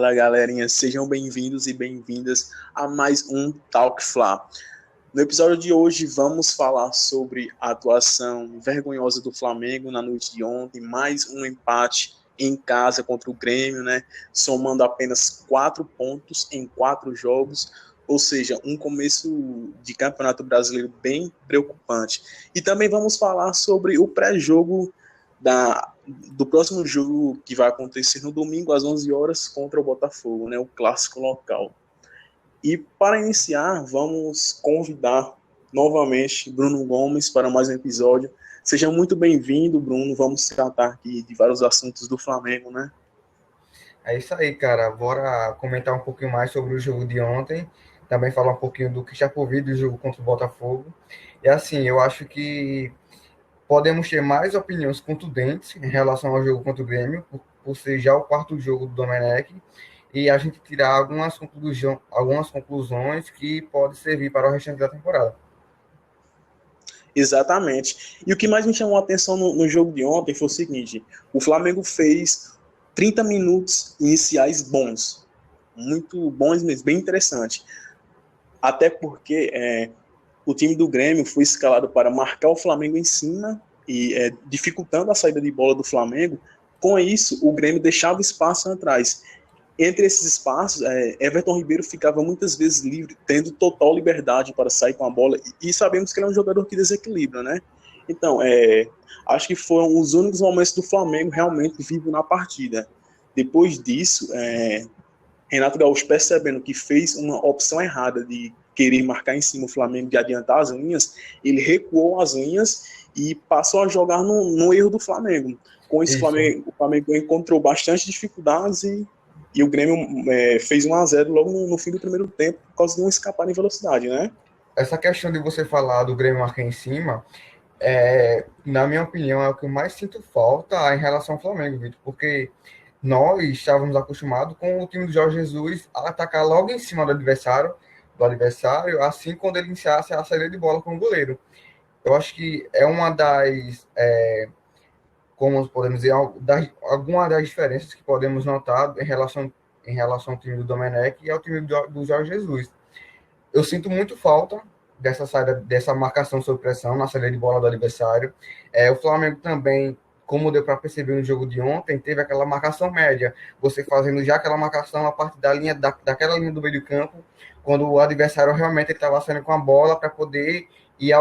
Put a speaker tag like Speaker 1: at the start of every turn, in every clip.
Speaker 1: Fala, galerinha, sejam bem-vindos e bem-vindas a mais um Talk Fla. No episódio de hoje vamos falar sobre a atuação vergonhosa do Flamengo na noite de ontem, mais um empate em casa contra o Grêmio, né? Somando apenas 4 pontos em 4 jogos, ou seja, um começo de campeonato brasileiro bem preocupante. E também vamos falar sobre o pré-jogo do próximo jogo que vai acontecer no domingo às 11 horas contra o Botafogo, né? O clássico local. E para iniciar, vamos convidar novamente Bruno Gomes para mais um episódio. Seja muito bem-vindo, Bruno. Vamos tratar aqui de vários assuntos do Flamengo, né?
Speaker 2: É isso aí, cara. Bora comentar um pouquinho mais sobre o jogo de ontem. Também falar um pouquinho do que já por vir do jogo contra o Botafogo. E assim, eu acho que podemos ter mais opiniões contundentes em relação ao jogo contra o Grêmio, por ser já o quarto jogo do Domenech, e a gente tirar algumas conclusões que podem servir para o restante da temporada.
Speaker 1: Exatamente. E o que mais me chamou a atenção no jogo de ontem foi o seguinte: o Flamengo fez 30 minutos iniciais bons, muito bons mesmo, bem interessante. Até porque o time do Grêmio foi escalado para marcar o Flamengo em cima e dificultando a saída de bola do Flamengo. Com isso, o Grêmio deixava espaço atrás. Entre esses espaços, Everton Ribeiro ficava muitas vezes livre, tendo total liberdade para sair com a bola, e sabemos que ele é um jogador que desequilibra, né? Então, acho que foram os únicos momentos do Flamengo realmente vivo na partida. Depois disso, Renato Gaúcho, percebendo que fez uma opção errada de querer marcar em cima o Flamengo, de adiantar as linhas, ele recuou as linhas e passou a jogar no erro do Flamengo. Com isso,
Speaker 2: Isso.
Speaker 1: o Flamengo encontrou bastante dificuldades e o Grêmio fez 1-0 logo no fim do primeiro tempo, por causa de um escapar em velocidade, né?
Speaker 2: Essa questão de você falar do Grêmio marcar em cima, na minha opinião, é o que eu mais sinto falta em relação ao Flamengo, Vitor, porque nós estávamos acostumados com o time do Jorge Jesus a atacar logo em cima do adversário, assim quando ele iniciasse a saída de bola com o goleiro. Eu acho que é uma como podemos dizer, alguma das diferenças que podemos notar em relação ao time do Domenech e ao time do Jorge Jesus. Eu sinto muito falta dessa saída, dessa marcação sob pressão na saída de bola do adversário. O Flamengo também, como deu para perceber no jogo de ontem, teve aquela marcação média, você fazendo já aquela marcação a partir da linha daquela linha do meio do campo, quando o adversário realmente estava saindo com a bola para poder ir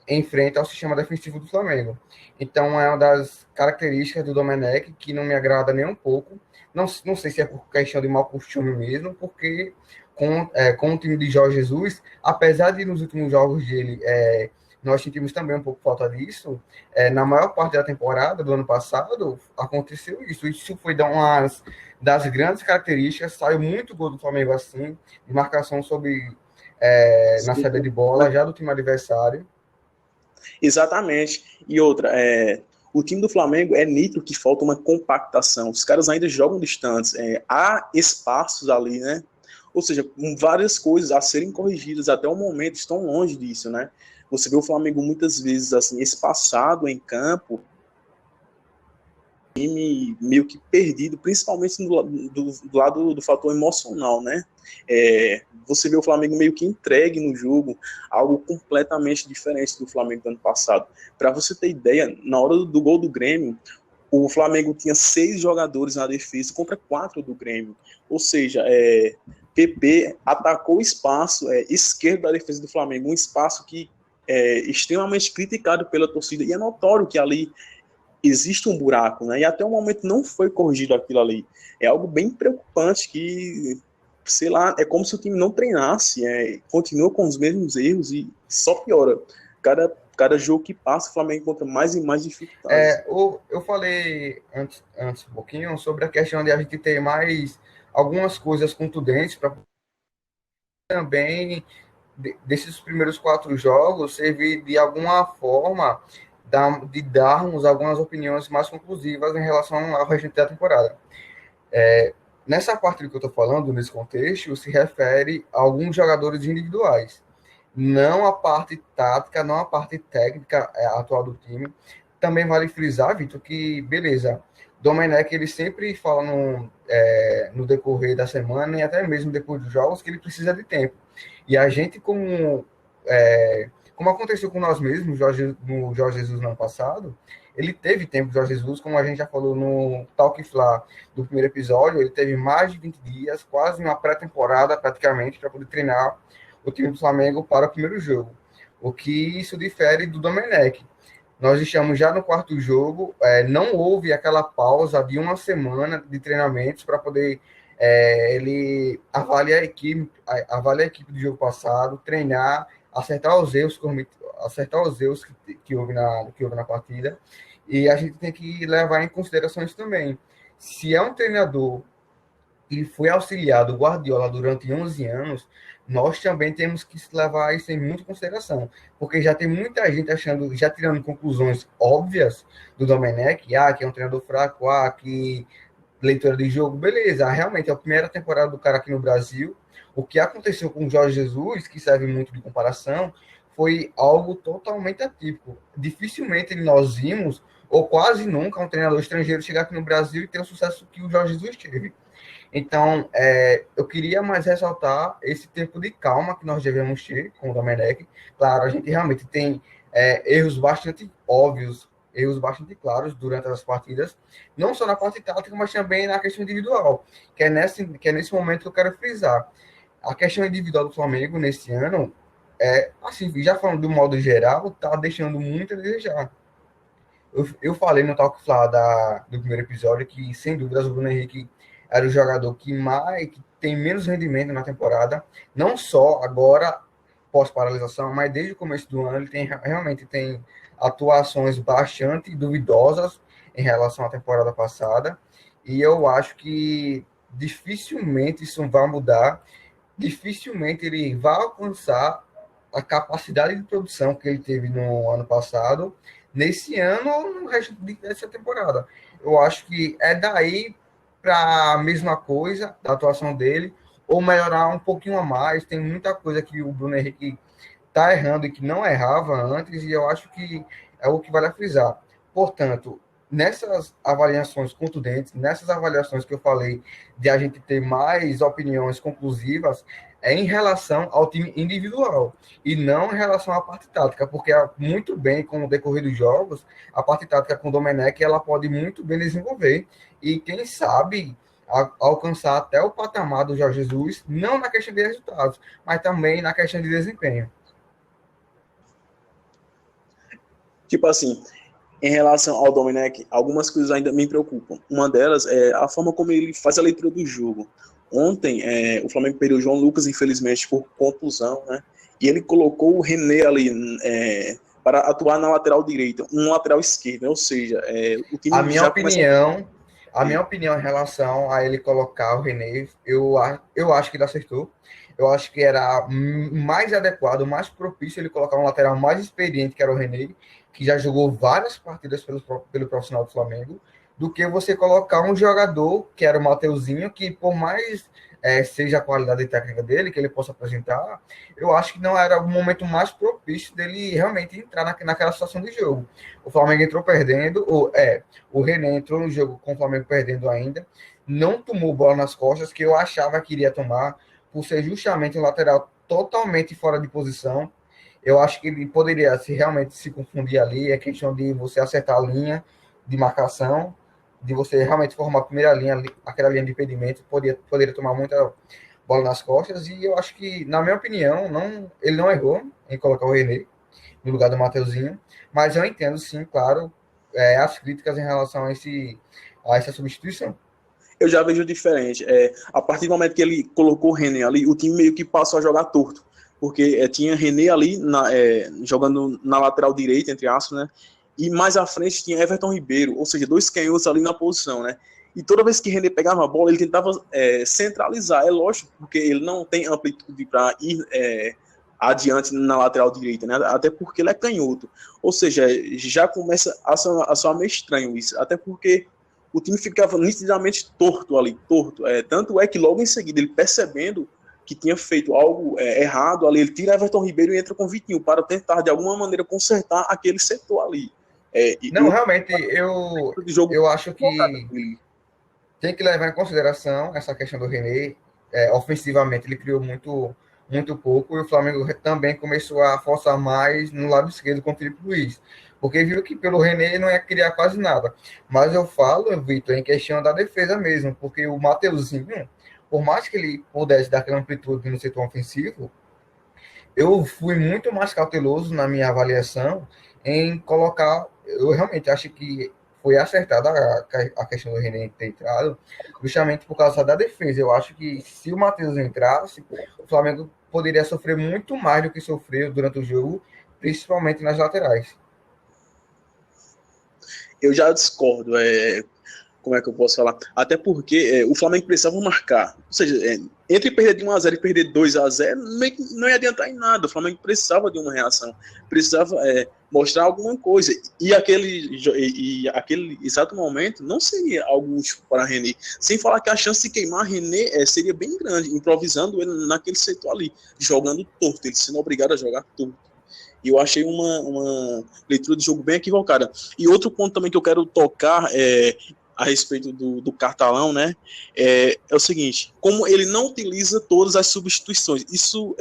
Speaker 2: em frente ao sistema defensivo do Flamengo. Então, é uma das características do Domenech que não me agrada nem um pouco. Não sei se é por questão de mau costume mesmo, porque com o time de Jorge Jesus, apesar de nos últimos jogos dele nós sentimos também um pouco falta disso, na maior parte da temporada do ano passado aconteceu isso. Isso foi das grandes características, saiu muito gol do Flamengo assim, de marcação na saída de bola, já do time adversário.
Speaker 1: Exatamente. E outra, o time do Flamengo é nítido que falta uma compactação. Os caras ainda jogam distantes. Há espaços ali, né? Ou seja, com várias coisas a serem corrigidas até o momento, estão longe disso, né? Você vê o Flamengo muitas vezes assim, espaçado em campo, time meio que perdido, principalmente do lado do fator emocional, né? Você vê o Flamengo meio que entregue no jogo, algo completamente diferente do Flamengo do ano passado. Para você ter ideia, na hora do gol do Grêmio, o Flamengo tinha 6 jogadores na defesa contra 4 do Grêmio. Ou seja, PP atacou o espaço esquerdo da defesa do Flamengo, um espaço que é extremamente criticado pela torcida, e é notório que ali existe um buraco, né? E até o momento não foi corrigido aquilo ali. É algo bem preocupante que, sei lá, é como se o time não treinasse, continua com os mesmos erros e só piora. Cada jogo que passa, o Flamengo encontra mais e mais dificuldades.
Speaker 2: Eu falei antes um pouquinho sobre a questão de a gente ter mais algumas coisas contundentes para também desses primeiros 4 jogos servir de alguma forma de darmos algumas opiniões mais conclusivas em relação ao restante da temporada. Nessa parte do que eu estou falando, nesse contexto, se refere a alguns jogadores individuais, não a parte tática, não a parte técnica atual do time. Também vale frisar, Vitor, que, beleza, Domenech, ele sempre fala no decorrer da semana e até mesmo depois dos jogos que ele precisa de tempo. E a gente, como aconteceu com nós mesmos, no Jorge Jesus no ano passado, ele teve tempo, Jorge Jesus, como a gente já falou no Talk Fla do primeiro episódio, ele teve mais de 20 dias, quase uma pré-temporada praticamente, para poder treinar o time do Flamengo para o primeiro jogo. O que isso difere do Domenech. Nós estamos já no quarto jogo, não houve aquela pausa de uma semana de treinamentos para poder ele avaliar a equipe do jogo passado, treinar, acertar os erros que houve na partida. E a gente tem que levar em consideração isso também. Se é um treinador que foi auxiliar do Guardiola durante 11 anos, nós também temos que levar isso em muita consideração, porque já tem muita gente achando, já tirando conclusões óbvias do Domenech, que é um treinador fraco, que leitura de jogo, beleza, realmente é a primeira temporada do cara aqui no Brasil. O que aconteceu com o Jorge Jesus, que serve muito de comparação, foi algo totalmente atípico. Dificilmente nós vimos, ou quase nunca, um treinador estrangeiro chegar aqui no Brasil e ter o sucesso que o Jorge Jesus teve. Então, eu queria mais ressaltar esse tempo de calma que nós devemos ter com o Domenech. Claro, a gente realmente tem erros bastante óbvios, erros bastante claros durante as partidas, não só na parte tática, mas também na questão individual, que é nesse momento que eu quero frisar. A questão individual do Flamengo nesse ano, assim, já falando do modo geral, está deixando muito a desejar. Eu falei no Talk Fla do primeiro episódio que, sem dúvidas, o Bruno Henrique era o jogador que tem menos rendimento na temporada, não só agora, pós-paralisação, mas desde o começo do ano, ele realmente tem atuações bastante duvidosas em relação à temporada passada, e eu acho que dificilmente isso vai mudar, dificilmente ele vai alcançar a capacidade de produção que ele teve no ano passado, nesse ano ou no resto dessa temporada. Eu acho que é daí para a mesma coisa da atuação dele, ou melhorar um pouquinho a mais. Tem muita coisa que o Bruno Henrique está errando e que não errava antes, e eu acho que é o que vale a frisar. Portanto, nessas avaliações contundentes, nessas avaliações que eu falei, de a gente ter mais opiniões conclusivas, é em relação ao time individual e não em relação à parte tática, porque muito bem, com o decorrer dos jogos, a parte tática com o Domenech, ela pode muito bem desenvolver e, quem sabe, alcançar até o patamar do Jorge Jesus, não na questão de resultados, mas também na questão de desempenho.
Speaker 1: Tipo assim, em relação ao Domenech, algumas coisas ainda me preocupam. Uma delas é a forma como ele faz a leitura do jogo. Ontem, o Flamengo perdeu o João Lucas, infelizmente, por contusão, né? E ele colocou o René ali para atuar na lateral direita, um lateral esquerdo, né? Ou seja, o time
Speaker 2: a minha opinião em relação a ele colocar o René, eu acho que ele acertou. Eu acho que era mais adequado, mais propício ele colocar um lateral mais experiente, que era o René, que já jogou várias partidas pelo profissional do Flamengo, do que você colocar um jogador, que era o Mateuzinho, que por mais seja a qualidade técnica dele, que ele possa apresentar, eu acho que não era o momento mais propício dele realmente entrar naquela situação de jogo. O Flamengo entrou perdendo, o René entrou no jogo com o Flamengo perdendo ainda, não tomou bola nas costas, que eu achava que iria tomar, por ser justamente um lateral totalmente fora de posição. Eu acho que ele poderia realmente se confundir ali, é questão de você acertar a linha de marcação, de você realmente formar a primeira linha, aquela linha de impedimento, poderia tomar muita bola nas costas, e eu acho que, na minha opinião, ele não errou em colocar o René no lugar do Mateuzinho, mas eu entendo, sim, claro, as críticas em relação a essa substituição.
Speaker 1: Eu já vejo diferente. A partir do momento que ele colocou o René ali, o time meio que passou a jogar torto, porque tinha René ali jogando na lateral direita, entre aspas, né? E mais à frente tinha Everton Ribeiro, ou seja, dois canhotos ali na posição, né? E toda vez que René pegava a bola, ele tentava centralizar, é lógico, porque ele não tem amplitude para ir adiante na lateral direita, né? Até porque ele é canhoto. Ou seja, já começa a soar meio estranho isso, até porque o time ficava nitidamente torto ali, torto. Tanto é que logo em seguida, ele percebendo que tinha feito algo errado ali, ele tira Everton Ribeiro e entra com Vitinho para tentar de alguma maneira consertar aquele setor ali.
Speaker 2: Não,
Speaker 1: O
Speaker 2: realmente,
Speaker 1: de jogo
Speaker 2: eu acho
Speaker 1: focado
Speaker 2: que
Speaker 1: nele.
Speaker 2: tem que levar em consideração essa questão do René. Ofensivamente, ele criou muito pouco, e o Flamengo também começou a forçar mais no lado esquerdo com o Felipe Luiz, porque viu que pelo René não ia criar quase nada. Mas eu falo, Vitor, em questão da defesa mesmo, porque o Mateuzinho, por mais que ele pudesse dar aquela amplitude no setor ofensivo, eu fui muito mais cauteloso na minha avaliação em colocar. Eu realmente acho que foi acertada a questão do René ter entrado, justamente por causa da defesa. Eu acho que se o Matheus entrasse, o Flamengo poderia sofrer muito mais do que sofreu durante o jogo, principalmente nas laterais.
Speaker 1: Eu já discordo. Como é que eu posso falar? Até porque o Flamengo precisava marcar. Ou seja, entre perder de 1-0 e perder 2-0, não ia adiantar em nada. O Flamengo precisava de uma reação, precisava mostrar alguma coisa. E aquele exato momento não seria algo útil para René. Sem falar que a chance de queimar René seria bem grande, improvisando ele naquele setor ali, jogando torto, ele sendo obrigado a jogar torto. E eu achei uma leitura de jogo bem equivocada. E outro ponto também que eu quero tocar a respeito do Cartalão, né? É o seguinte: como ele não utiliza todas as substituições, isso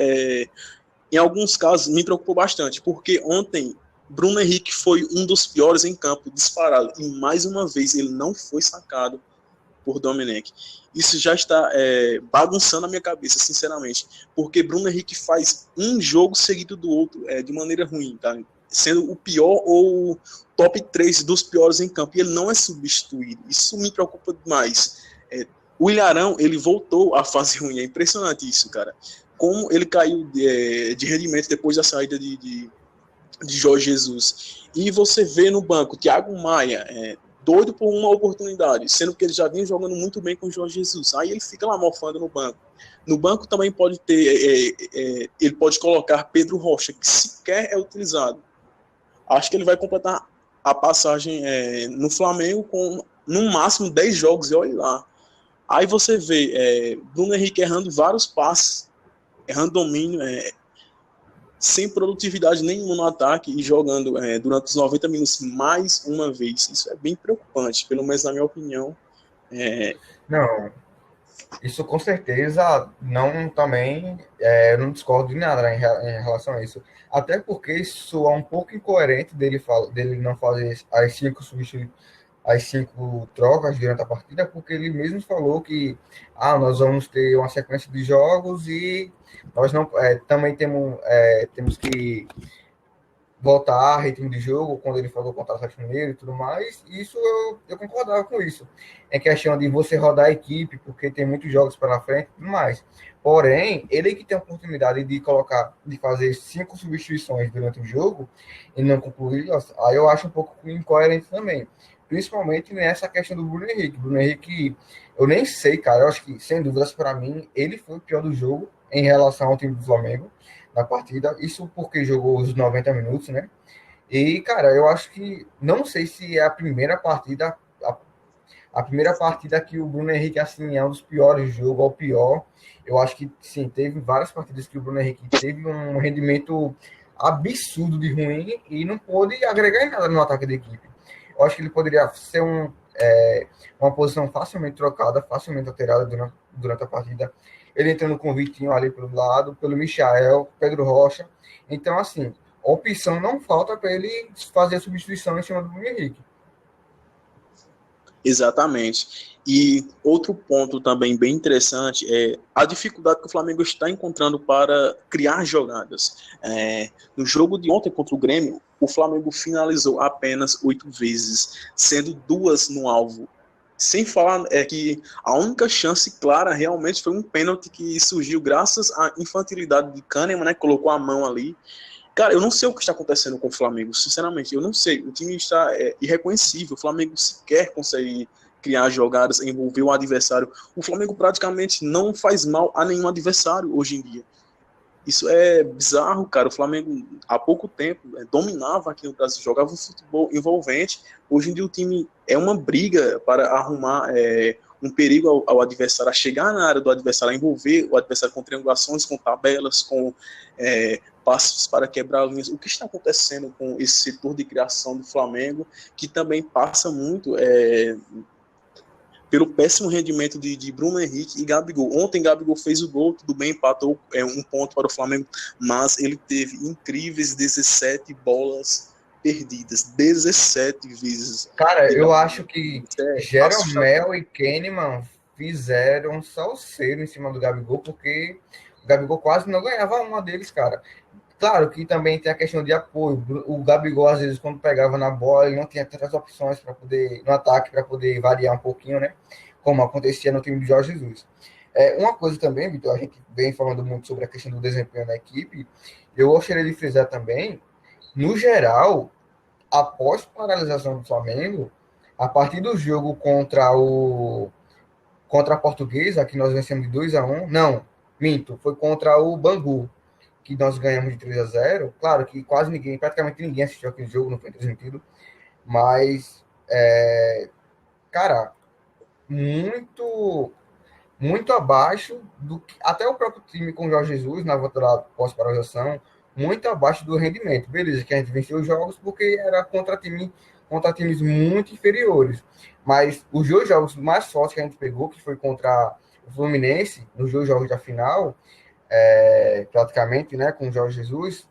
Speaker 1: em alguns casos me preocupou bastante, porque ontem Bruno Henrique foi um dos piores em campo, disparado, e mais uma vez ele não foi sacado por Domenech. Isso já está bagunçando a minha cabeça, sinceramente, porque Bruno Henrique faz um jogo seguido do outro de maneira ruim, tá? Sendo o pior ou top 3 dos piores em campo, e ele não é substituído. Isso me preocupa demais. O Ilharão, ele voltou à fase ruim, é impressionante isso, cara. Como ele caiu de rendimento depois da saída de Jorge Jesus. E você vê no banco Thiago Maia, doido por uma oportunidade, sendo que ele já vinha jogando muito bem com o Jorge Jesus. Aí ele fica lá mofando no banco. No banco também pode ter, ele pode colocar Pedro Rocha, que sequer é utilizado. Acho que ele vai completar a passagem no Flamengo com no máximo 10 jogos, e olha lá. Aí você vê Bruno Henrique errando vários passes, errando domínio, sem produtividade nenhuma no ataque e jogando durante os 90 minutos mais uma vez. Isso é bem preocupante, pelo menos na minha opinião.
Speaker 2: Não, isso com certeza não também, eu não discordo de nada, né, em relação a isso. Até porque isso é um pouco incoerente dele não fazer as 5 trocas durante a partida, porque ele mesmo falou que nós vamos ter uma sequência de jogos e nós não também temos que voltar a ritmo de jogo, quando ele falou contra o Atlético Mineiro e tudo mais. Isso eu concordava com isso. É questão de você rodar a equipe, porque tem muitos jogos pela frente e tudo mais. Porém, ele que tem a oportunidade de fazer 5 substituições durante o jogo e não concluir, aí eu acho um pouco incoerente também. Principalmente nessa questão do Bruno Henrique. Bruno Henrique, eu nem sei, cara, eu acho que, sem dúvidas, para mim, ele foi o pior do jogo em relação ao time do Flamengo na partida. Isso porque jogou os 90 minutos, né? E, cara, eu acho que, não sei se é a primeira partida que o Bruno Henrique, assim, é um dos piores do jogo, ou pior. Eu acho que, sim, teve várias partidas que o Bruno Henrique teve um rendimento absurdo de ruim e não pôde agregar em nada no ataque da equipe. Eu acho que ele poderia ser uma posição facilmente trocada, facilmente alterada durante a partida. Ele entrando com o Vitinho ali pelo lado, pelo Michael, Pedro Rocha. Então, assim, opção não falta para ele fazer a substituição em cima do Bruno Henrique.
Speaker 1: Exatamente. E outro ponto também bem interessante é a dificuldade que o Flamengo está encontrando para criar jogadas. No jogo de ontem contra o Grêmio, o Flamengo finalizou apenas 8 vezes, sendo 2 no alvo. Sem falar que a única chance clara realmente foi um pênalti que surgiu graças à infantilidade de Kahneman, né? Colocou a mão ali. Cara, eu não sei o que está acontecendo com o Flamengo, sinceramente, eu não sei. O time está irreconhecível, o Flamengo sequer consegue criar jogadas, envolver o adversário. O Flamengo praticamente não faz mal a nenhum adversário hoje em dia. Isso é bizarro, cara. O Flamengo, há pouco tempo, dominava aqui no Brasil, jogava um futebol envolvente. Hoje em dia o time é uma briga para arrumar um perigo ao adversário, a chegar na área do adversário, a envolver o adversário com triangulações, com tabelas, com passos para quebrar linhas. O que está acontecendo com esse setor de criação do Flamengo, que também passa muito pelo péssimo rendimento de Bruno Henrique e Gabigol. Ontem Gabigol fez o gol, tudo bem, empatou 1 ponto para o Flamengo, mas ele teve incríveis 17 bolas perdidas, 17 vezes.
Speaker 2: Cara, eu acho que Jeromel e Kahneman fizeram salseiro em cima do Gabigol, porque o Gabigol quase não ganhava uma deles, cara. Claro que também tem a questão de apoio. O Gabigol, às vezes, quando pegava na bola, ele não tinha tantas opções para poder, no ataque, para poder variar um pouquinho, né? Como acontecia no time do Jorge Jesus. Uma coisa também, Vitor, a gente vem falando muito sobre a questão do desempenho da equipe. Eu gostaria de frisar também, no geral, após a paralisação do Flamengo, a partir do jogo contra a Portuguesa, que nós vencemos de 2-1, não, minto, foi contra o Bangu, que nós ganhamos de 3-0. Claro que quase ninguém, praticamente ninguém assistiu aquele jogo, não foi transmitido, mas, cara, muito abaixo do que até o próprio time com o Jorge Jesus na volta da pós-paralisação, muito abaixo do rendimento. Beleza, que a gente venceu os jogos porque era contra times muito inferiores. Mas os 2 jogos mais fortes que a gente pegou, que foi contra o Fluminense, nos 2 jogos da final, praticamente, né, com o Jorge Jesus,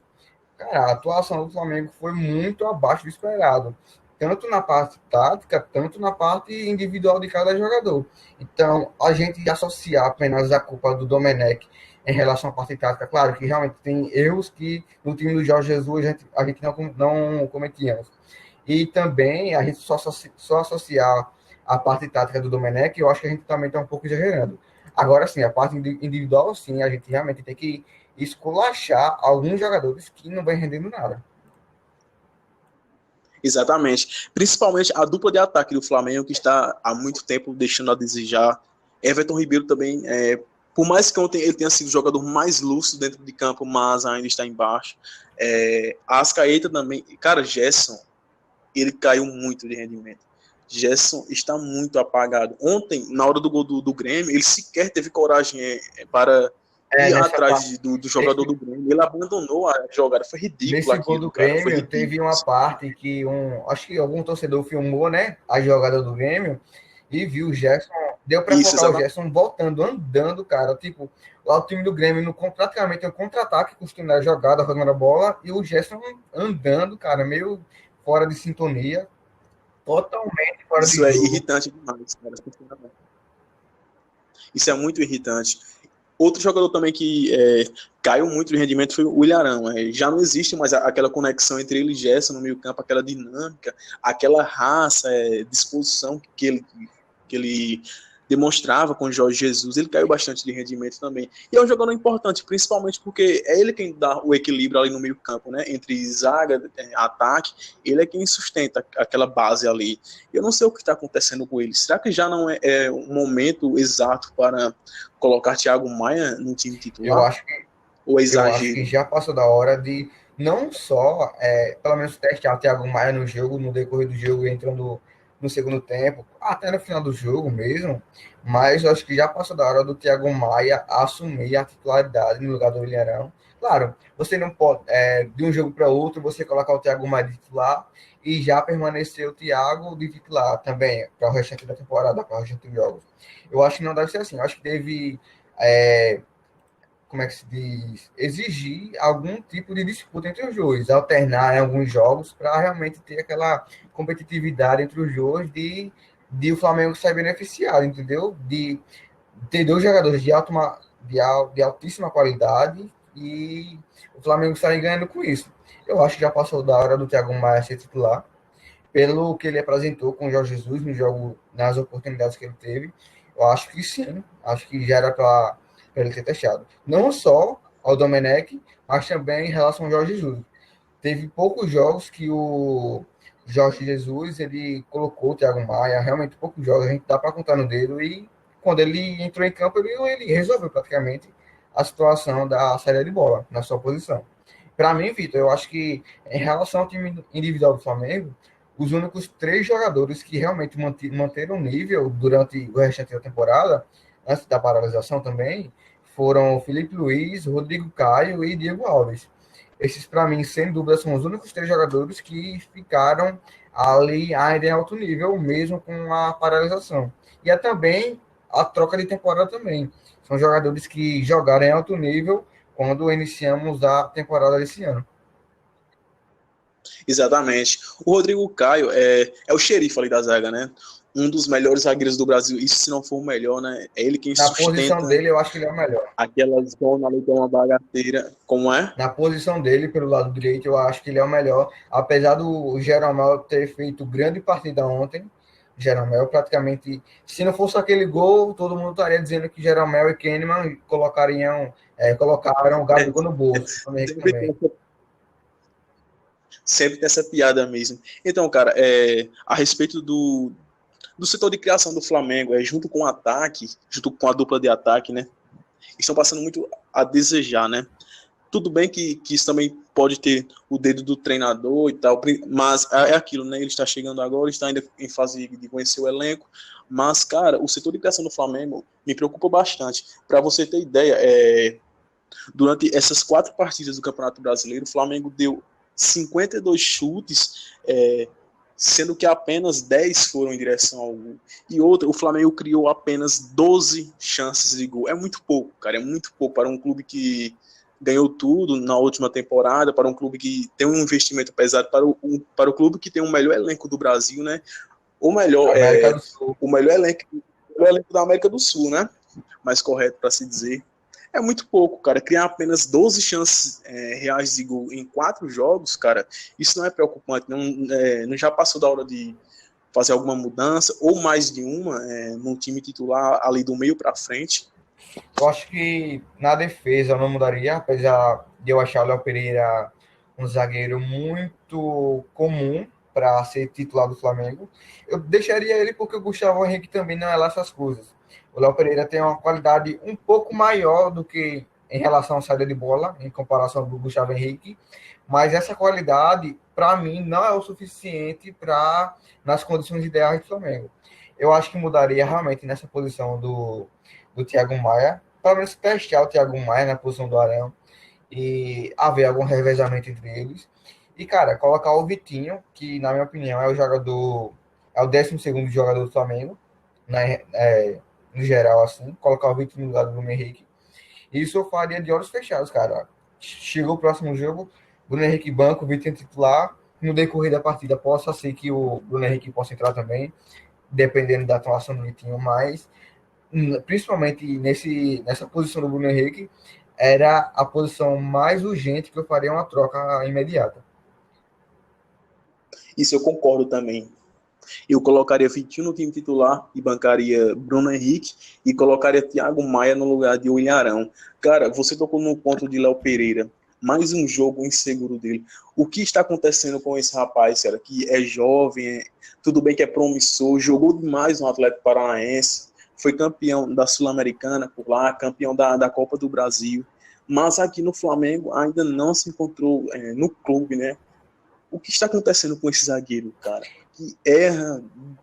Speaker 2: cara, a atuação do Flamengo foi muito abaixo do esperado, tanto na parte tática, tanto na parte individual de cada jogador. Então, a gente associar apenas a culpa do Domenech em relação à parte tática, claro que realmente tem erros que no time do Jorge Jesus a gente não cometíamos. E também a gente só associar a parte tática do Domenech, eu acho que a gente também está um pouco exagerando. Agora, sim, a parte individual, sim, a gente realmente tem que esculachar alguns jogadores que não vem rendendo nada.
Speaker 1: Exatamente. Principalmente a dupla de ataque do Flamengo, que está há muito tempo deixando a desejar. Everton Ribeiro também, por mais que ontem ele tenha sido o jogador mais lúcido dentro de campo, mas ainda está embaixo. A Arrascaeta também. Cara, Gerson, ele caiu muito de rendimento. Gerson está muito apagado. Ontem, na hora do gol do Grêmio, ele sequer teve coragem para ir atrás do jogador do Grêmio. Ele abandonou a jogada. Foi ridículo.
Speaker 2: Nesse gol do Grêmio, teve uma parte que acho que algum torcedor filmou, né, a jogada do Grêmio e viu o Gerson. Deu para focar o Gerson voltando, andando, cara. Tipo, lá o time do Grêmio praticamente um contra-ataque, costuma a jogada, rodando a bola, e o Gerson andando, cara, meio fora de sintonia. Totalmente fora de
Speaker 1: jogo. Isso é irritante demais, cara. Isso é muito irritante. Outro jogador também que caiu muito de rendimento foi o Ilharão. Já não existe mais aquela conexão entre ele e Gerson no meio campo, aquela dinâmica, aquela raça, disposição que ele demonstrava com o Jorge Jesus. Ele caiu bastante de rendimento também. E é um jogador importante, principalmente porque é ele quem dá o equilíbrio ali no meio campo, né? Entre zaga, ataque, ele é quem sustenta aquela base ali. Eu não sei o que está acontecendo com ele. Será que já não é um momento exato para colocar Thiago Maia no time titular?
Speaker 2: Eu acho que já passou da hora de não só, pelo menos testar o Thiago Maia no jogo, no decorrer do jogo, entrando no segundo tempo, até no final do jogo mesmo, mas eu acho que já passou da hora do Thiago Maia assumir a titularidade no lugar do Ilharão. Claro, você não pode, de um jogo para outro, você colocar o Thiago Maia de titular e já permanecer o Thiago de titular também, para o restante da temporada, para o restante dos jogos. Eu acho que não deve ser assim, eu acho que deve... como é que se diz, exigir algum tipo de disputa entre os dois, alternar em alguns jogos para realmente ter aquela competitividade entre os dois de o Flamengo ser beneficiado, entendeu? De ter 2 jogadores de altíssima qualidade e o Flamengo sair ganhando com isso. Eu acho que já passou da hora do Thiago Maia ser titular, pelo que ele apresentou com o Jorge Jesus no jogo, nas oportunidades que ele teve. Eu acho que sim, acho que já era para ele ter testado. Não só ao Domenech, mas também em relação ao Jorge Jesus. Teve poucos jogos que o Jorge Jesus ele colocou o Thiago Maia, realmente poucos jogos, a gente dá para contar no dedo, e quando ele entrou em campo, ele resolveu praticamente a situação da saída de bola na sua posição. Para mim, Vitor, eu acho que em relação ao time individual do Flamengo, os únicos 3 jogadores que realmente manteram o nível durante o restante da temporada, antes da paralisação também, foram Felipe Luiz, Rodrigo Caio e Diego Alves. Esses, para mim, sem dúvida, são os únicos 3 jogadores que ficaram ali ainda em alto nível, mesmo com a paralisação. E é também a troca de temporada também. São jogadores que jogaram em alto nível quando iniciamos a temporada desse ano.
Speaker 1: Exatamente. O Rodrigo Caio é o xerife ali da zaga, né? Um dos melhores zagueiros do Brasil. Isso se não for o melhor, né? É ele quem
Speaker 2: Na posição
Speaker 1: sustenta
Speaker 2: dele, eu acho que ele é o melhor.
Speaker 1: aquela zona ali que é uma bagaceira. Como é?
Speaker 2: Na posição dele, pelo lado direito, eu acho que ele é o melhor. Apesar do Jeromel ter feito grande partida ontem, Jeromel praticamente, se não fosse aquele gol, todo mundo estaria dizendo que Jeromel e Kahneman colocaram o
Speaker 1: É,
Speaker 2: Gabigol no bolso.
Speaker 1: sempre,
Speaker 2: Também.
Speaker 1: sempre tem essa piada mesmo. Então, cara, a respeito do setor de criação do Flamengo, junto com o ataque, junto com a dupla de ataque, né? Estão passando muito a desejar, né? Tudo bem que isso também pode ter o dedo do treinador e tal, mas é aquilo, né? Ele está chegando agora, está ainda em fase de conhecer o elenco, mas, cara, o setor de criação do Flamengo me preocupa bastante. Para você ter ideia, durante essas 4 partidas do Campeonato Brasileiro, o Flamengo deu 52 chutes, sendo que apenas 10 foram em direção ao gol. E outra, o Flamengo criou apenas 12 chances de gol. É muito pouco, cara, é muito pouco para um clube que ganhou tudo na última temporada, para um clube que tem um investimento pesado, para o clube que tem o melhor elenco do Brasil, né? Ou melhor,
Speaker 2: América do Sul.
Speaker 1: o melhor elenco da América do Sul, né? Mais correto para se dizer. É muito pouco, cara. Criar apenas 12 chances reais de gol em 4 jogos, cara, isso não é preocupante. Não já passou da hora de fazer alguma mudança, ou mais de uma, no time titular, ali do meio para frente?
Speaker 2: Eu acho que na defesa eu não mudaria, apesar de eu achar o Léo Pereira um zagueiro muito comum para ser titular do Flamengo. Eu deixaria ele porque o Gustavo Henrique também não é lá essas coisas. O Léo Pereira tem uma qualidade um pouco maior do que em relação à saída de bola, em comparação do Gustavo Henrique, mas essa qualidade, para mim, não é o suficiente para nas condições ideais do Flamengo. Eu acho que mudaria realmente nessa posição do Thiago Maia, pelo menos testar o Thiago Maia na posição do Arão e haver algum revezamento entre eles. E, cara, colocar o Vitinho, que, na minha opinião, é o 12º jogador do Flamengo, né, no geral, assim, colocar o Vitinho no lugar do Bruno Henrique. Isso eu faria de olhos fechados, cara. Chegou o próximo jogo, Bruno Henrique banco, Vitinho titular, no decorrer da partida possa ser que o Bruno Henrique possa entrar também, dependendo da atuação do Vitinho, mas principalmente nessa posição do Bruno Henrique, era a posição mais urgente que eu faria uma troca imediata.
Speaker 1: Isso eu concordo também. Eu colocaria Vitinho no time titular e bancaria Bruno Henrique e colocaria Thiago Maia no lugar de William Arão. Cara, você tocou no ponto de Léo Pereira. Mais um jogo inseguro dele. O que está acontecendo com esse rapaz, cara, que é jovem, tudo bem que é promissor, jogou demais no Atlético Paranaense, foi campeão da Sul-Americana por lá, campeão da Copa do Brasil, mas aqui no Flamengo ainda não se encontrou no clube, né? O que está acontecendo com esse zagueiro, cara? Que erra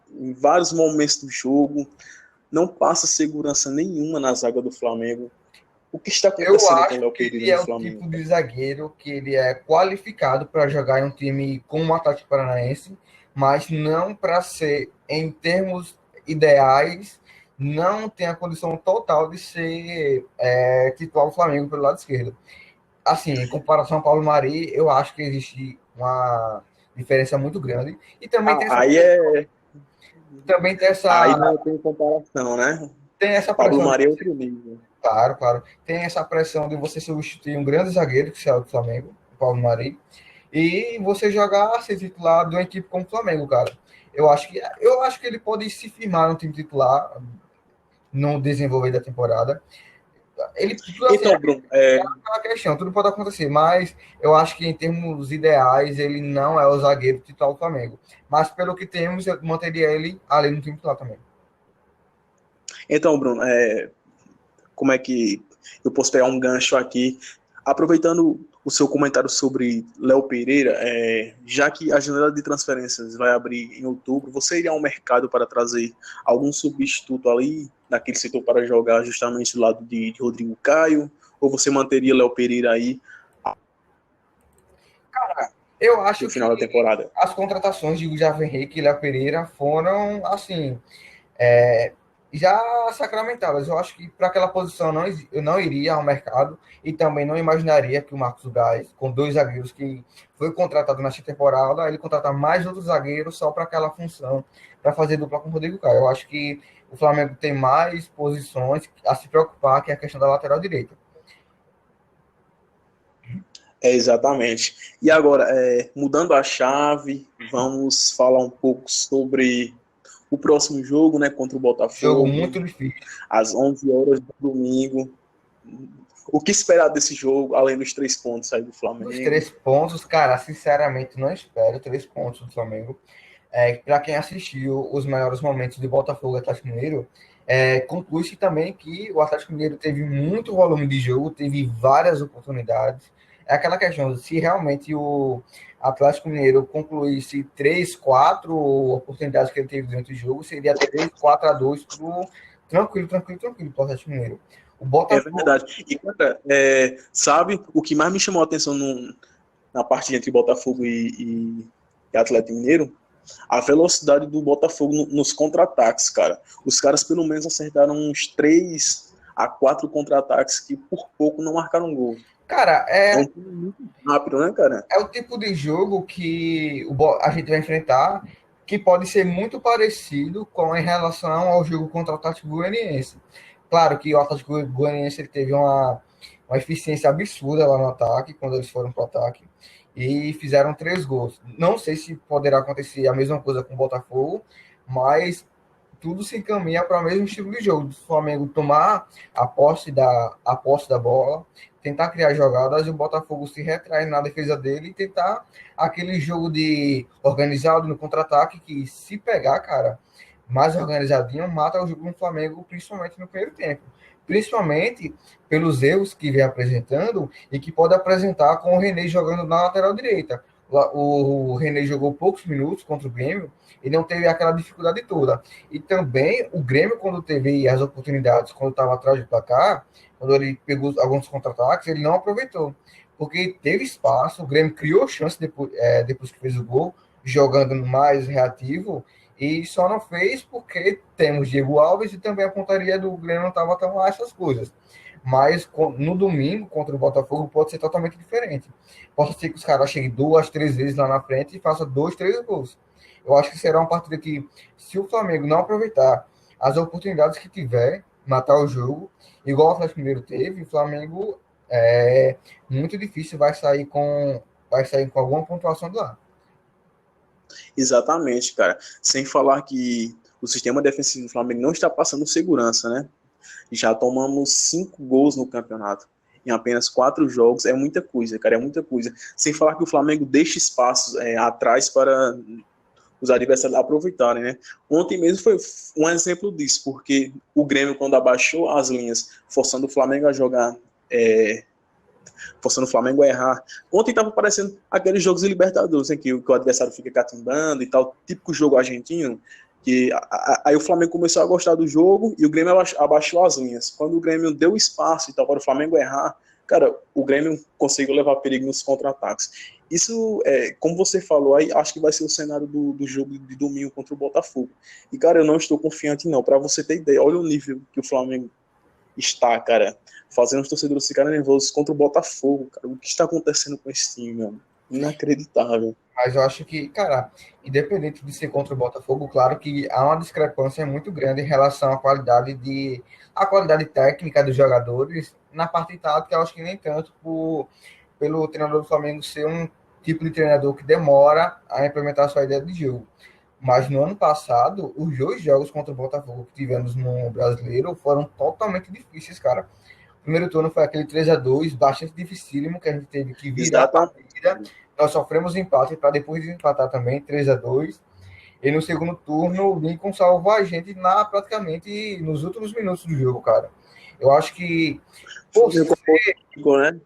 Speaker 1: em vários momentos do jogo, não passa segurança nenhuma na zaga do Flamengo. O que está
Speaker 2: Eu
Speaker 1: acontecendo com o
Speaker 2: acho
Speaker 1: Léo
Speaker 2: que ele
Speaker 1: Pereira
Speaker 2: é
Speaker 1: no
Speaker 2: o
Speaker 1: Flamengo?
Speaker 2: tipo de zagueiro que ele é qualificado para jogar em um time como o Atlético Paranaense, mas não para ser, em termos ideais, não tem a condição total de ser titular do Flamengo pelo lado esquerdo. Assim, em comparação ao Paulo Mari, eu acho que existe uma diferença muito grande. E também tem essa,
Speaker 1: Aí
Speaker 2: também
Speaker 1: aí não tem comparação, né?
Speaker 2: tem essa
Speaker 1: Pablo
Speaker 2: pressão de
Speaker 1: Maria é
Speaker 2: você,
Speaker 1: outro nível.
Speaker 2: claro, claro, tem essa pressão de você substituir um grande zagueiro, que é o do Flamengo, o Paulo Mari, e você jogar ser titular de uma equipe como o Flamengo, cara. Eu acho que ele pode se firmar no time titular no desenvolver da temporada. Ele, assim,
Speaker 1: Então, Bruno,
Speaker 2: aquela questão, tudo pode acontecer, mas eu acho que em termos ideais ele não é o zagueiro titular do Flamengo. Mas pelo que temos, eu manteria ele ali no time titular também.
Speaker 1: Bruno, como é que eu posso pegar um gancho aqui? Aproveitando o seu comentário sobre Léo Pereira, já que a janela de transferências vai abrir em outubro, você iria ao mercado para trazer algum substituto ali, naquele setor, para jogar justamente do lado de Rodrigo Caio? Ou você manteria Léo Pereira aí
Speaker 2: Eu
Speaker 1: no
Speaker 2: acho
Speaker 1: final da
Speaker 2: que
Speaker 1: temporada?
Speaker 2: as contratações de Gustavo Henrique e Léo Pereira foram, assim, é, já sacramentadas. Eu acho que para aquela posição eu não iria ao mercado e também não imaginaria que o Marcos Braz, com dois zagueiros que foi contratado nesta temporada, ele contratar mais outros zagueiros só para aquela função, para fazer dupla com o Rodrigo Caio. Eu acho que o Flamengo tem mais posições a se preocupar, que é a questão da lateral direita.
Speaker 1: Exatamente. E agora, mudando a chave, vamos falar um pouco sobre o próximo jogo, né, contra o
Speaker 2: Jogo
Speaker 1: Botafogo,
Speaker 2: muito difícil.
Speaker 1: às 11 horas do domingo. O que esperar desse jogo, além dos 3 pontos aí do
Speaker 2: Dos
Speaker 1: Flamengo?
Speaker 2: 3 pontos, cara, sinceramente, não espero 3 pontos do Flamengo. Para quem assistiu os maiores momentos de Botafogo e Atlético Mineiro, conclui-se também que o Atlético Mineiro teve muito volume de jogo, teve várias oportunidades. É aquela questão de se realmente o Atlético Mineiro concluísse 3, 4 oportunidades que ele teve durante o jogo, seria 3, 4-2 pro tranquilo pro Atlético Mineiro. O
Speaker 1: É
Speaker 2: Botafogo,
Speaker 1: verdade. E, cara, sabe, o que mais me chamou a atenção na partida entre Botafogo e Atlético Mineiro? A velocidade do Botafogo nos contra-ataques, cara. Os caras pelo menos acertaram uns 3 a 4 contra-ataques que por pouco não marcaram gol.
Speaker 2: cara,
Speaker 1: É um time muito rápido, né, cara?
Speaker 2: é o tipo de jogo que a gente vai enfrentar que pode ser muito parecido com em relação ao jogo contra o Atlético Goianiense. Claro que o Atlético Goianiense ele teve uma eficiência absurda lá no ataque, quando eles foram para o ataque, e fizeram 3 gols. Não sei se poderá acontecer a mesma coisa com o Botafogo, mas tudo se encaminha para o mesmo estilo de jogo. Do Flamengo tomar a posse da bola, tentar criar jogadas e o Botafogo se retrai na defesa dele e tentar aquele jogo de organizado no contra-ataque que, se pegar, cara, mais organizadinho, mata o jogo no Flamengo, principalmente no primeiro tempo. Principalmente pelos erros que vem apresentando e que pode apresentar com o René jogando na lateral direita. O René jogou poucos minutos contra o Grêmio, ele não teve aquela dificuldade toda. E também o Grêmio, quando teve as oportunidades, quando estava atrás do placar, quando ele pegou alguns contra-ataques, ele não aproveitou. Porque teve espaço, o Grêmio criou chance depois que fez o gol, jogando mais reativo, e só não fez porque temos Diego Alves e também a pontaria do Grêmio não estava tão lá essas coisas. Mas no domingo, contra o Botafogo, pode ser totalmente diferente. Pode ser que os caras cheguem 2, 3 vezes lá na frente e façam 2, 3 gols. Eu acho que será uma partida que, se o Flamengo não aproveitar as oportunidades que tiver, matar o jogo, igual o Atlético Mineiro teve, o Flamengo é muito difícil vai sair com alguma pontuação de lá.
Speaker 1: Exatamente, cara. Sem falar que o sistema defensivo do Flamengo não está passando segurança, né? Já tomamos 5 gols no campeonato. Em apenas 4 jogos. É muita coisa, cara. É muita coisa. Sem falar que o Flamengo deixa espaços atrás para os adversários aproveitarem, né? Ontem mesmo foi um exemplo disso, porque o Grêmio, quando abaixou as linhas, forçando o Flamengo a jogar, forçando o Flamengo a errar. Ontem estava parecendo aqueles jogos de Libertadores, em que o adversário fica catimbando e tal, típico jogo argentino, que aí o Flamengo começou a gostar do jogo e o Grêmio abaixou as linhas. Quando o Grêmio deu espaço e tal para o Flamengo errar, cara, o Grêmio conseguiu levar perigo nos contra-ataques. Isso, como você falou, aí acho que vai ser o cenário do jogo de domingo contra o Botafogo. E, cara, eu não estou confiante, não. Para você ter ideia, olha o nível que o Flamengo está, cara, fazendo os torcedores ficarem nervosos contra o Botafogo, cara. O que está acontecendo com esse time, mano? Inacreditável.
Speaker 2: Mas eu acho que, cara, independente de ser contra o Botafogo, claro que há uma discrepância muito grande em relação à qualidade técnica dos jogadores. Na parte tática, eu acho que nem tanto pelo treinador do Flamengo ser um tipo de treinador que demora a implementar a sua ideia de jogo. Mas no ano passado, os 2 jogos contra o Botafogo que tivemos no Brasileiro foram totalmente difíceis, cara. O primeiro turno foi aquele 3-2 bastante dificílimo, que a gente teve que virar a
Speaker 1: Exatamente.
Speaker 2: partida. Nós sofremos empate para depois desempatar também, 3-2. E no segundo turno, o Lincoln salvou a gente praticamente nos últimos minutos do jogo, cara. Eu acho que, por
Speaker 1: Meu
Speaker 2: ser,
Speaker 1: comportamento, né?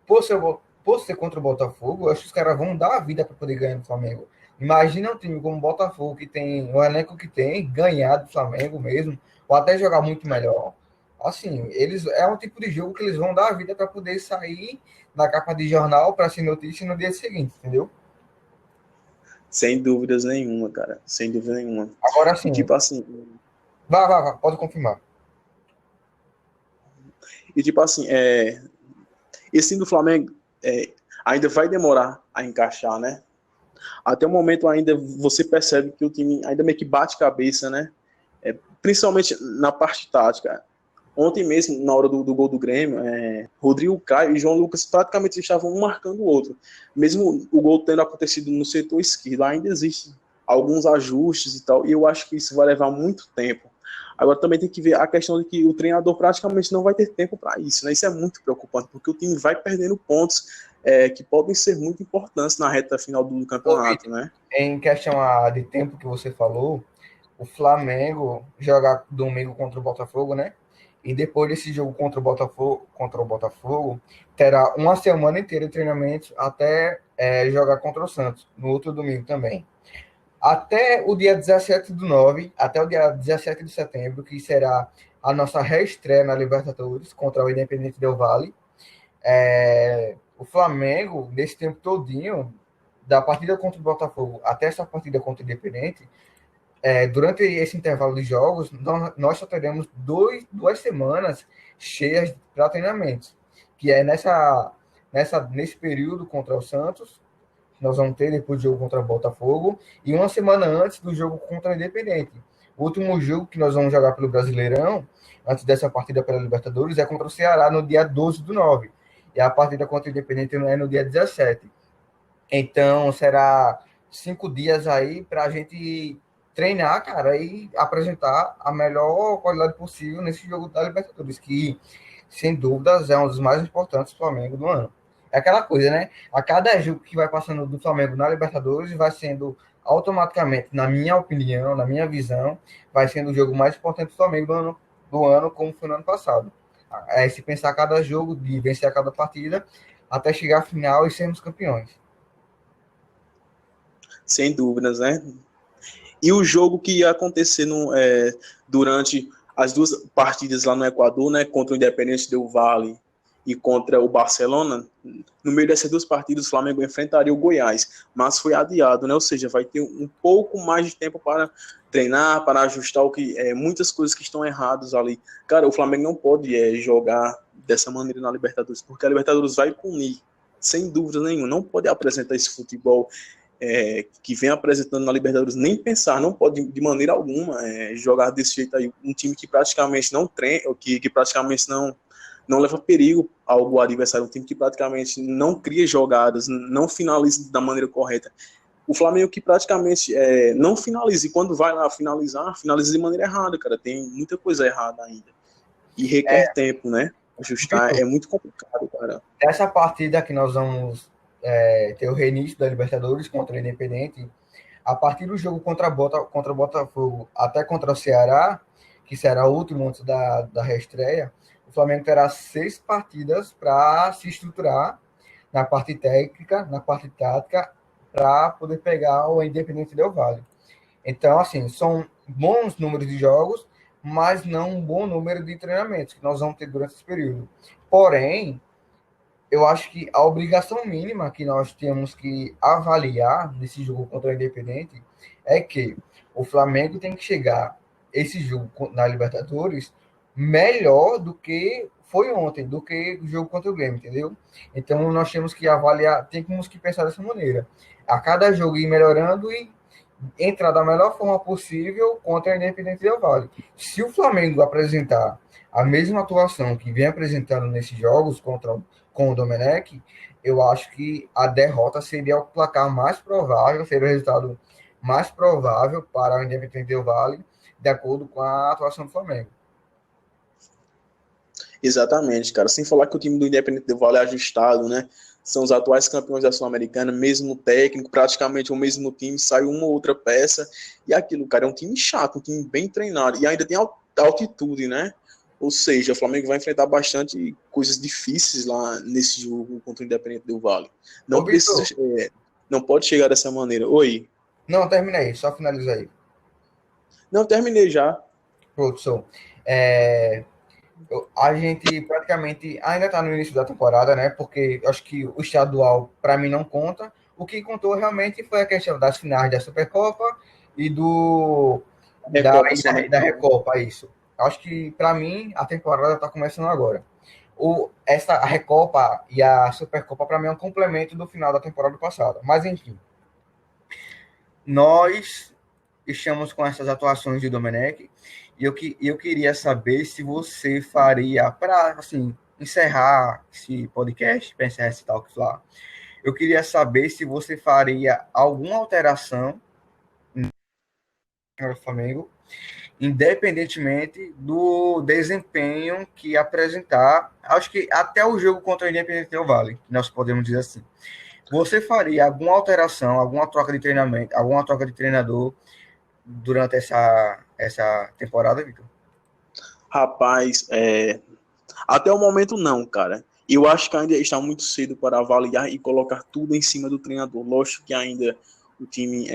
Speaker 2: por ser contra o Botafogo, eu acho que os caras vão dar a vida para poder ganhar do Flamengo. Imagina um time como o Botafogo, que tem o elenco que tem, ganhar do Flamengo mesmo, ou até jogar muito melhor. Assim, eles é um tipo de jogo que eles vão dar a vida para poder sair na capa de jornal para ser notícia no dia seguinte, entendeu?
Speaker 1: Sem dúvidas nenhuma, cara. Sem dúvida nenhuma.
Speaker 2: Agora
Speaker 1: E
Speaker 2: sim,
Speaker 1: tipo assim,
Speaker 2: vá, pode confirmar.
Speaker 1: Esse time do Flamengo ainda vai demorar a encaixar, né? Até o momento ainda você percebe que o time ainda meio que bate cabeça, né? Principalmente na parte tática. Ontem mesmo, na hora do gol do Grêmio, Rodrigo Caio e João Lucas praticamente estavam um marcando o outro. Mesmo o gol tendo acontecido no setor esquerdo, ainda existem alguns ajustes e tal, e eu acho que isso vai levar muito tempo. Agora também tem que ver a questão de que o treinador praticamente não vai ter tempo para isso, né? Isso é muito preocupante, porque o time vai perdendo pontos que podem ser muito importantes na reta final do campeonato, né?
Speaker 2: Em questão de tempo que você falou, o Flamengo joga domingo contra o Botafogo, né? E depois desse jogo contra o Botafogo, terá uma semana inteira de treinamento até jogar contra o Santos, no outro domingo também. Até o dia 17/9, até o dia 17 de setembro, que será a nossa reestreia na Libertadores contra o Independente Del Valle. O Flamengo, nesse tempo todinho, da partida contra o Botafogo até essa partida contra o Independente, durante esse intervalo de jogos, nós só teremos duas semanas cheias para treinamentos, que é nesse período contra o Santos, nós vamos ter depois do jogo contra o Botafogo, e uma semana antes do jogo contra o Independente. O último jogo que nós vamos jogar pelo Brasileirão, antes dessa partida pela Libertadores, é contra o Ceará no dia 12/9. E a partida contra o Independente é no dia 17. Então, será 5 dias aí para a gente treinar, cara, e apresentar a melhor qualidade possível nesse jogo da Libertadores, que, sem dúvidas, é um dos mais importantes do Flamengo do ano. É aquela coisa, né? A cada jogo que vai passando do Flamengo na Libertadores, vai sendo automaticamente, na minha opinião, na minha visão, vai sendo o jogo mais importante do Flamengo do ano como foi no ano passado. Se pensar a cada jogo, de vencer a cada partida, até chegar à final e sermos campeões.
Speaker 1: Sem dúvidas, né? E o jogo que ia acontecer durante as duas partidas lá no Equador, né, contra o Independente Del Valle e contra o Barcelona, no meio dessas duas partidas o Flamengo enfrentaria o Goiás, mas foi adiado, né? Ou seja, vai ter um pouco mais de tempo para treinar, para ajustar muitas coisas que estão erradas ali. Cara, o Flamengo não pode jogar dessa maneira na Libertadores, porque a Libertadores vai punir, sem dúvida nenhuma, não pode apresentar esse futebol que vem apresentando na Libertadores, nem pensar, não pode de maneira alguma jogar desse jeito aí, um time que praticamente não treina, que praticamente não leva perigo ao adversário, um time que praticamente não cria jogadas, não finaliza da maneira correta. O Flamengo que praticamente não finaliza, e quando vai lá finaliza de maneira errada, cara, tem muita coisa errada ainda. E requer tempo, né? Ajustar é muito complicado, cara.
Speaker 2: Essa partida que nós vamos ter o reinício da Libertadores contra o Independente, a partir do jogo contra o Botafogo até contra o Ceará, que será o último antes da reestreia, o Flamengo terá 6 partidas para se estruturar na parte técnica, na parte tática, para poder pegar o Independente Del Valle. Então, assim, são bons números de jogos, mas não um bom número de treinamentos que nós vamos ter durante esse período. Porém, eu acho que a obrigação mínima que nós temos que avaliar nesse jogo contra o Independente é que o Flamengo tem que chegar esse jogo na Libertadores melhor do que foi ontem, do que o jogo contra o Grêmio, entendeu? Então nós temos que avaliar, temos que pensar dessa maneira. A cada jogo ir melhorando e entrar da melhor forma possível contra o Independente Del Valle. Se o Flamengo apresentar a mesma atuação que vem apresentando nesses jogos com o Domenech, eu acho que a derrota seria o placar mais provável, seria o resultado mais provável para o Independente Del Valle, de acordo com a atuação do Flamengo.
Speaker 1: Exatamente, cara. Sem falar que o time do Independente Del Valle é ajustado, né? São os atuais campeões da Sul-Americana, mesmo técnico, praticamente o mesmo time, sai uma ou outra peça, e aquilo, cara, é um time chato, um time bem treinado, e ainda tem altitude, né? Ou seja, o Flamengo vai enfrentar bastante coisas difíceis lá nesse jogo contra o Independente do Vale.
Speaker 2: Ô,
Speaker 1: Não precisa,
Speaker 2: Vitor,
Speaker 1: não pode chegar dessa maneira. Oi.
Speaker 2: não, terminei, só finaliza aí.
Speaker 1: Não, terminei já.
Speaker 2: Produção. É, a gente praticamente ainda está no início da temporada, né? Porque eu acho que o estadual, para mim, não conta. O que contou realmente foi a questão das finais da Supercopa e
Speaker 1: Recopa
Speaker 2: da
Speaker 1: Sul-Americana.
Speaker 2: Recopa, isso. Eu acho que, para mim, a temporada está começando agora. A Recopa e a Supercopa, para mim, é um complemento do final da temporada passada. Mas, enfim, nós estamos com essas atuações de Domenech e eu queria saber se você faria, para assim, encerrar esse podcast, para encerrar esse Talk lá, eu queria saber se você faria alguma alteração no Flamengo, independentemente do desempenho que apresentar. Acho que até o jogo contra o Independente Del Valle, nós podemos dizer assim. Você faria alguma alteração, alguma troca de treinamento, alguma troca de treinador durante essa temporada, Vitor?
Speaker 1: Rapaz, até o momento não, cara. Eu acho que ainda está muito cedo para avaliar e colocar tudo em cima do treinador. Lógico que ainda o time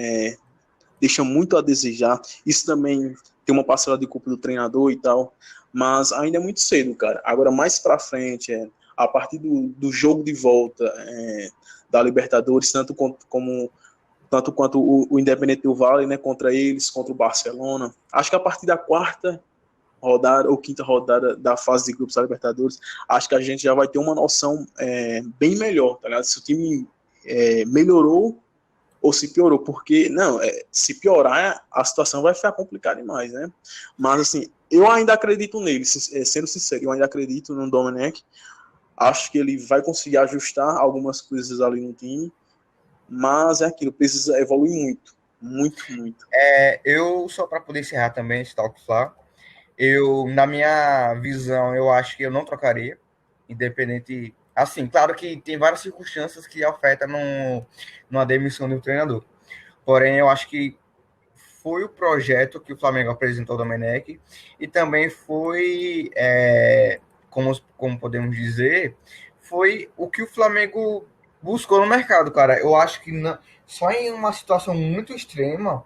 Speaker 1: deixa muito a desejar. Isso também tem uma parcela de culpa do treinador e tal, mas ainda é muito cedo, cara. Agora, mais para frente, a partir do jogo de volta da Libertadores, tanto quanto o Independente do Valle, né, contra eles, contra o Barcelona. Acho que a partir da quarta rodada ou quinta rodada da fase de grupos da Libertadores, acho que a gente já vai ter uma noção bem melhor, tá ligado? Se o time melhorou ou se piorou, porque, não, se piorar, a situação vai ficar complicada demais, né? Mas, assim, eu ainda acredito nele, sendo sincero, eu ainda acredito no Domenech, acho que ele vai conseguir ajustar algumas coisas ali no time, mas é aquilo, precisa evoluir muito, muito, muito.
Speaker 2: Eu, só para poder encerrar também esse Talk lá, na minha visão, eu acho que eu não trocaria, independente. Assim, claro que tem várias circunstâncias que afetam numa demissão de um treinador. Porém, eu acho que foi o projeto que o Flamengo apresentou ao Domenech e também foi, como podemos dizer, foi o que o Flamengo buscou no mercado, cara. Eu acho que só em uma situação muito extrema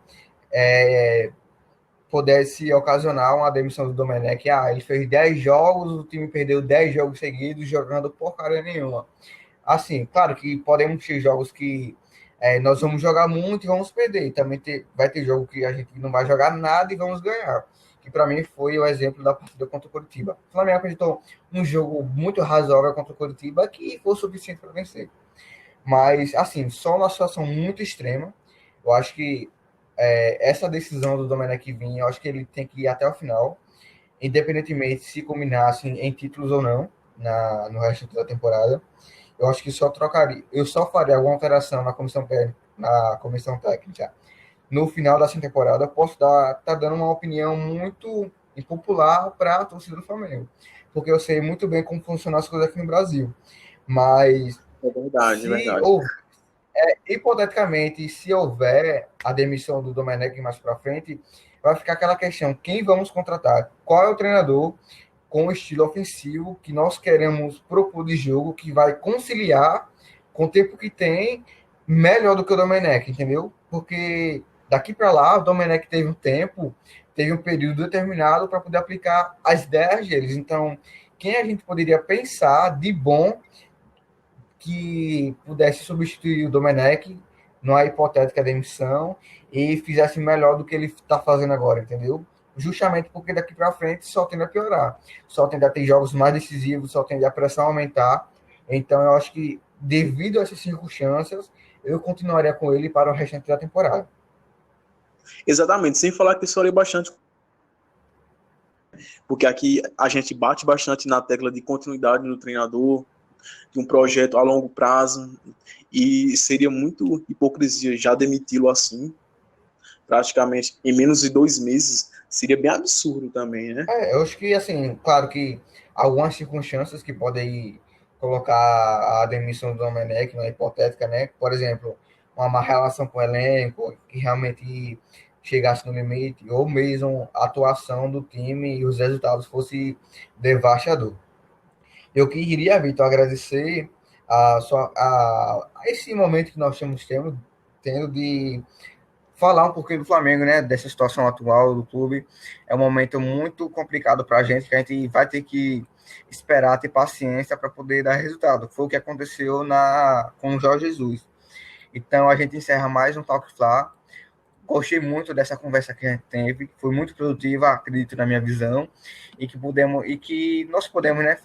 Speaker 2: pudesse ocasionar uma demissão do Domenech. Ele fez 10 jogos, o time perdeu 10 jogos seguidos jogando porcaria nenhuma. Assim, claro que podemos ter jogos que nós vamos jogar muito e vamos perder. Também vai ter jogo que a gente não vai jogar nada e vamos ganhar. Que para mim foi o exemplo da partida contra o Curitiba. O Flamengo apresentou um jogo muito razoável contra o Curitiba que foi o suficiente para vencer. Mas, assim, só uma situação muito extrema. Eu acho que essa decisão do Domenech Vinha, eu acho que ele tem que ir até o final, independentemente se combinassem em títulos ou não no resto da temporada. Eu acho que só trocaria, eu só faria alguma alteração na comissão técnica no final dessa temporada. Eu posso tá dando uma opinião muito impopular para a torcida do Flamengo, porque eu sei muito bem como funcionam as coisas aqui no Brasil. Mas
Speaker 1: É verdade, é
Speaker 2: se
Speaker 1: verdade.
Speaker 2: houver, hipoteticamente, se houver a demissão do Domenech mais para frente, vai ficar aquela questão: quem vamos contratar? Qual é o treinador com o estilo ofensivo que nós queremos propor de jogo, que vai conciliar com o tempo que tem, melhor do que o Domenech, entendeu? Porque daqui para lá, o Domenech teve um período determinado para poder aplicar as ideias deles. Então, quem a gente poderia pensar de bom que pudesse substituir o Domenech numa hipotética demissão e fizesse melhor do que ele está fazendo agora, entendeu? Justamente porque daqui para frente só tende a piorar, só tende a ter jogos mais decisivos, só tende a pressão aumentar. Então, eu acho que, devido a essas circunstâncias, eu continuaria com ele para o restante da temporada.
Speaker 1: Exatamente, sem falar que isso falei bastante, porque aqui a gente bate bastante na tecla de continuidade no treinador, de um projeto a longo prazo, e seria muito hipocrisia já demiti-lo assim, praticamente em menos de 2 meses, seria bem absurdo também, né?
Speaker 2: Eu acho que, assim, claro que algumas circunstâncias que podem colocar a demissão do Domenech na hipotética, né? Por exemplo, uma má relação com o elenco, que realmente chegasse no limite, ou mesmo a atuação do time e os resultados fossem devastador. Eu queria, Vitor, agradecer a esse momento que nós estamos tendo de falar um pouquinho do Flamengo, né? Dessa situação atual do clube. É um momento muito complicado para a gente, que a gente vai ter que esperar, ter paciência para poder dar resultado. Foi o que aconteceu com o Jorge Jesus. Então, a gente encerra mais um Talk Fla. Gostei muito dessa conversa que a gente teve, foi muito produtiva, acredito na minha visão, e que nós podemos, né,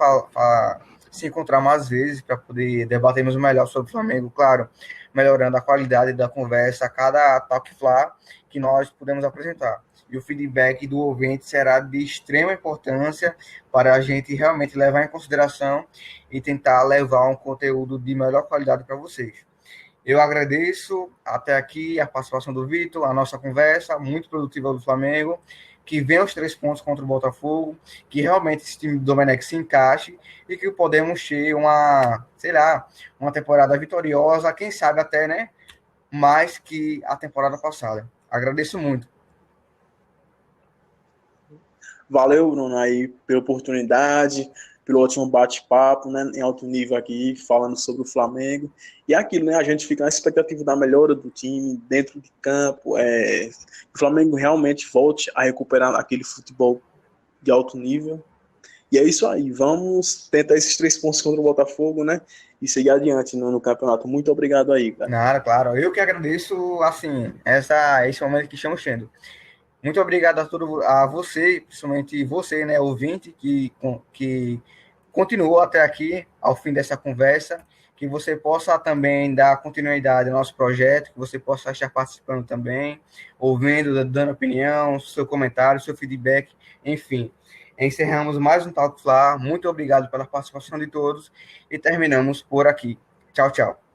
Speaker 2: se encontrar mais vezes para poder debatermos melhor sobre o Flamengo, claro, melhorando a qualidade da conversa a cada Talk Fla que nós podemos apresentar. E o feedback do ouvinte será de extrema importância para a gente realmente levar em consideração e tentar levar um conteúdo de melhor qualidade para vocês. Eu agradeço até aqui a participação do Vitor, a nossa conversa, muito produtiva do Flamengo, que venha os 3 pontos contra o Botafogo, que realmente esse time do Domenech se encaixe e que podemos ter uma temporada vitoriosa, quem sabe até, né, mais que a temporada passada. Agradeço muito.
Speaker 1: Valeu, Bruno, aí pela oportunidade, pelo ótimo bate-papo, né, em alto nível aqui, falando sobre o Flamengo. E é aquilo, né, a gente fica na expectativa da melhora do time dentro de campo, que o Flamengo realmente volte a recuperar aquele futebol de alto nível. E é isso aí, vamos tentar esses 3 pontos contra o Botafogo, né, e seguir adiante no campeonato. Muito obrigado aí, cara.
Speaker 2: Nada, claro. Eu que agradeço, assim, esse momento que estamos tendo. Muito obrigado a você, principalmente você, né, ouvinte, que continuou até aqui, ao fim dessa conversa, que você possa também dar continuidade ao nosso projeto, que você possa estar participando também, ouvindo, dando opinião, seu comentário, seu feedback, enfim. Encerramos mais um Talk Fla. Muito obrigado pela participação de todos e terminamos por aqui. Tchau, tchau.